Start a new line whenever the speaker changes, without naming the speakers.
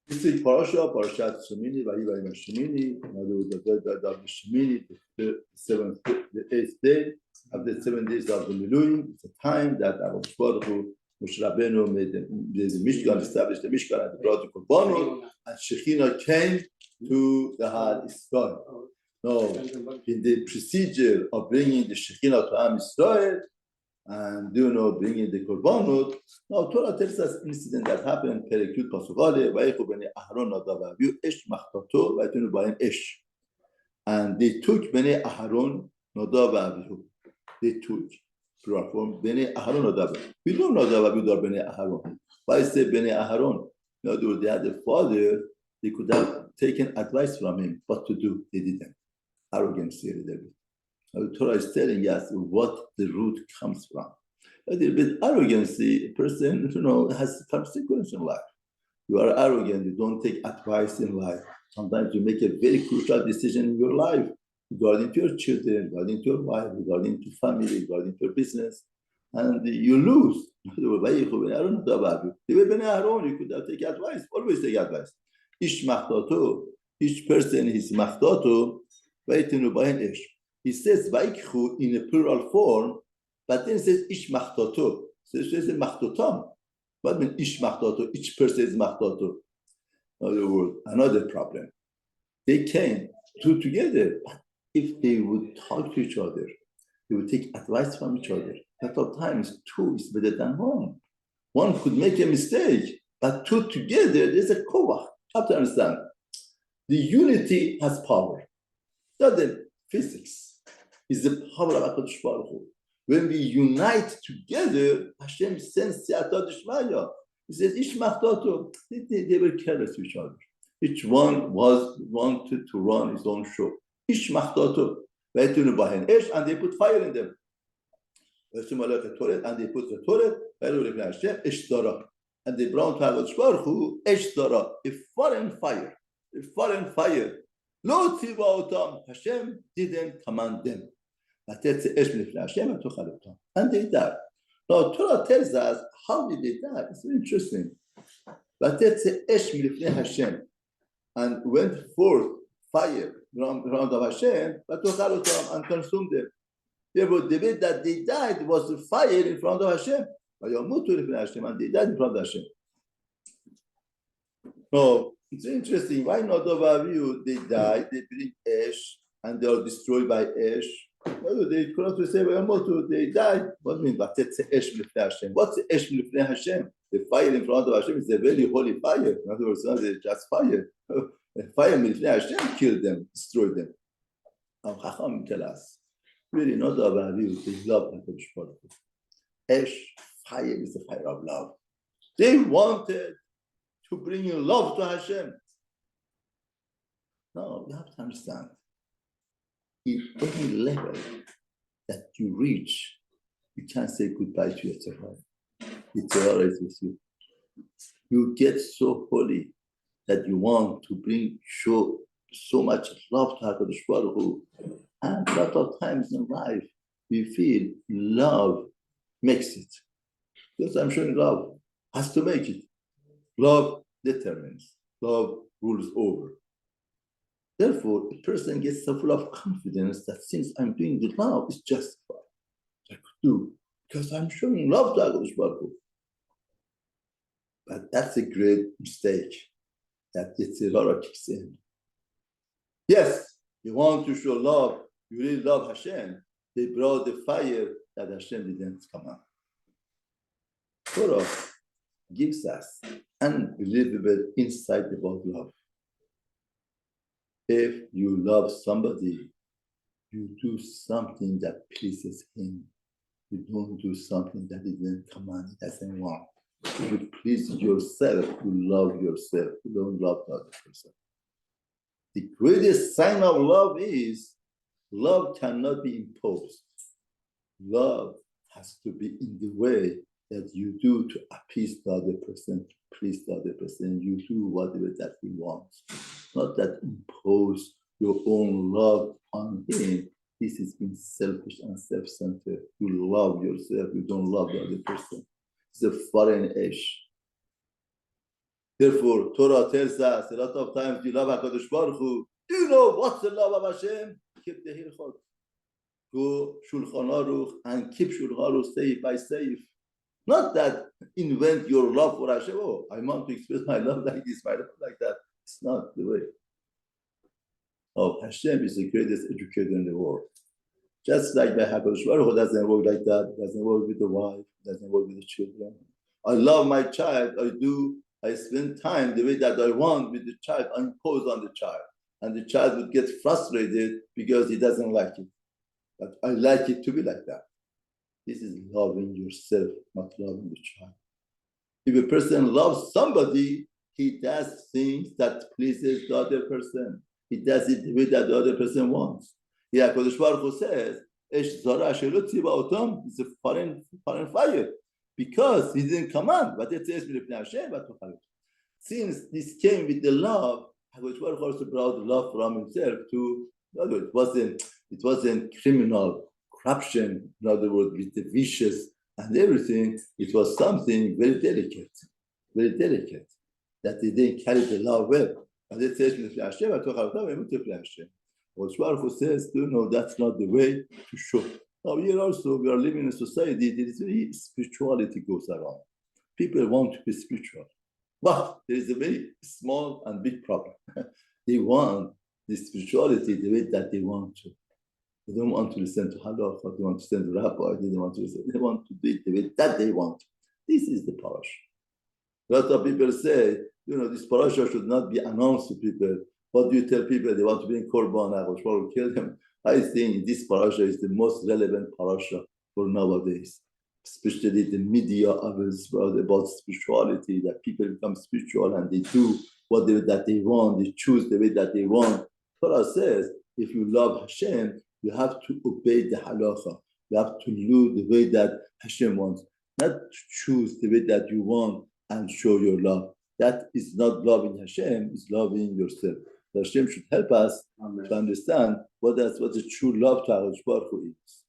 This is Parashat Shemini, Vayivayiv Shemini. In other words, the Shemini, the eighth day of the 7 days of the Miluim. It's a time that our Baruch Hu, Moshe Rabbeinu made the Mishkan, established the Mishkan, and brought the Korbanot, and Shekhinah came to the Har Israel. Now, in the procedure of bringing the Shekhinah to Am Israel, and bringing the korbanot. Now, Torah tells us an incident that happened in Perikut Pasukale, Vayechu bnei Aharon Nadav v'Avihu Esh Machtato v'Aytenu b'Ayin Esh. And they took bnei Aharon Nadav v'Avihu. They took, plural form, bnei Aharon Nadav. We know Nadav v'Avihu are bnei Aharon. Why say bnei Aharon? In other words, they had a father, they could have taken advice from him what to do. They didn't. Arrogance here, David. The Torah is telling us what the root comes from. A little bit arrogancy, a person, has consequence in life. You are arrogant, you don't take advice in life. Sometimes you make a very crucial decision in your life regarding to your children, regarding to your wife, regarding to family, regarding to your business, and you lose. You could have taken advice, always take advice. Each person is machtato, he says Vaikhu in a plural form, but then it says Ish Machtato. So it says Machtotam. What means Ish Machtato? Each person is Machtato. In other words, another problem. They came two together, but if they would talk to each other, they would take advice from each other. At all times, two is better than one. One could make a mistake, but two together, there's a kovach. You have to understand. The unity has power. Not the physics. Is the power of HaKadosh Baruch Hu. When we unite together, Hashem sends Siyata D'Shmaya. He says, Ish Machtato. They were careless to each other. Each one wanted to run his own show. Ish Machtato. And they put fire in them. And they put the Torah. And they brought HaKadosh Baruch Hu, Eshtara, a foreign fire. A foreign fire. Lo tzivah otam. Hashem didn't command them. And they died. Now, Torah tells us how did they die. It's very interesting. Hashem, and went forth fire around of Hashem, and consumed them. Therefore, the way that they died was the fire in front of Hashem. And they died in front of Hashem. Now, it's interesting. Why not of you? They died, they bring ash, and they are destroyed by ash. They could not say, they died. What means that? What's the ash milifnei Hashem? The fire in front of Hashem is a very holy fire. In other words, it's not just fire. The fire milifnei Hashem killed them, destroyed them. Now, Chacham tell us, really not about you, they love HaKadosh Baruch Hu. Ash, fire is the fire of love. They wanted to bring in love to Hashem. No, you have to understand. In any level that you reach, you can't say goodbye to your Torah. It's always with you. You get so holy that you want to show so much love to HaKadosh Baruch Hu. And a lot of times in life, we feel love makes it. Because I'm showing love has to make it. Love determines. Love rules over. Therefore, a person gets so full of confidence that since I'm doing the love, it's justified. I could do because I'm showing love to HaKadosh Baruch Hu. But that's a great mistake. That Yetzirah kicks in. Yes, you want to show love, you really love Hashem. They brought the fire that Hashem didn't command. Torah gives us unbelievable insight about love. If you love somebody, you do something that pleases him. You don't do something that he didn't command, he doesn't want. If you please yourself, you love yourself. You don't love the other person. The greatest sign of love is love cannot be imposed. Love has to be in the way that you do to appease the other person, to please the other person. You do whatever that he wants. Not that impose your own love on him. This is being selfish and self-centered. You love yourself, you don't love the other person. It's a foreign ash. Therefore, Torah tells us a lot of times you love HaKadosh Baruch Hu. Do you know what's the love of Hashem? Keep the Hilchot. Go Shulchan Aruch and keep Shulchan Aruch safe by safe. Not that invent your love for Hashem. Oh, I want to express my love like this, my love like that. It's not the way. Oh, Hashem is the greatest educator in the world. Just like the HaKadosh Baruch Hu doesn't work like that, doesn't work with the wife, doesn't work with the children. I love my child, I spend time the way that I want with the child, I impose on the child. And the child would get frustrated because he doesn't like it. But I like it to be like that. This is loving yourself, not loving the child. If a person loves somebody, he does things that pleases the other person. He does it the way that the other person wants. Yeah, HaKadosh Baruch Hu says, is a foreign fire. Because he didn't command, but it says, since this came with the love, HaKadosh Baruch Hu also brought the love from himself to, in other words, it wasn't criminal corruption, in other words, with the vicious and everything. It was something very delicate, that they didn't carry the love well. And it says, HaKadosh Baruch Hu says, no, that's not the way to show. Now, here also, we are living in a society that is very spirituality goes around. People want to be spiritual. But there is a very small and big problem. They want the spirituality the way that they want to. They don't want to listen to halakha, they want to listen to rabbi, they don't want to listen. They want to do it the way that they want. This is the parasha. A lot of people say, this parasha should not be announced to people. What do you tell people? They want to be in Korban, HaKadosh Baruch Hu kill them. I think this parasha is the most relevant parasha for nowadays, especially the media about spirituality, that people become spiritual and they do what that they want, they choose the way that they want. Torah says, if you love Hashem, you have to obey the halacha. You have to live the way that Hashem wants, not to choose the way that you want and show your love. That is not loving Hashem, it's loving yourself. So Hashem should help us to understand what the true love to HaKadosh Baruch Hu is.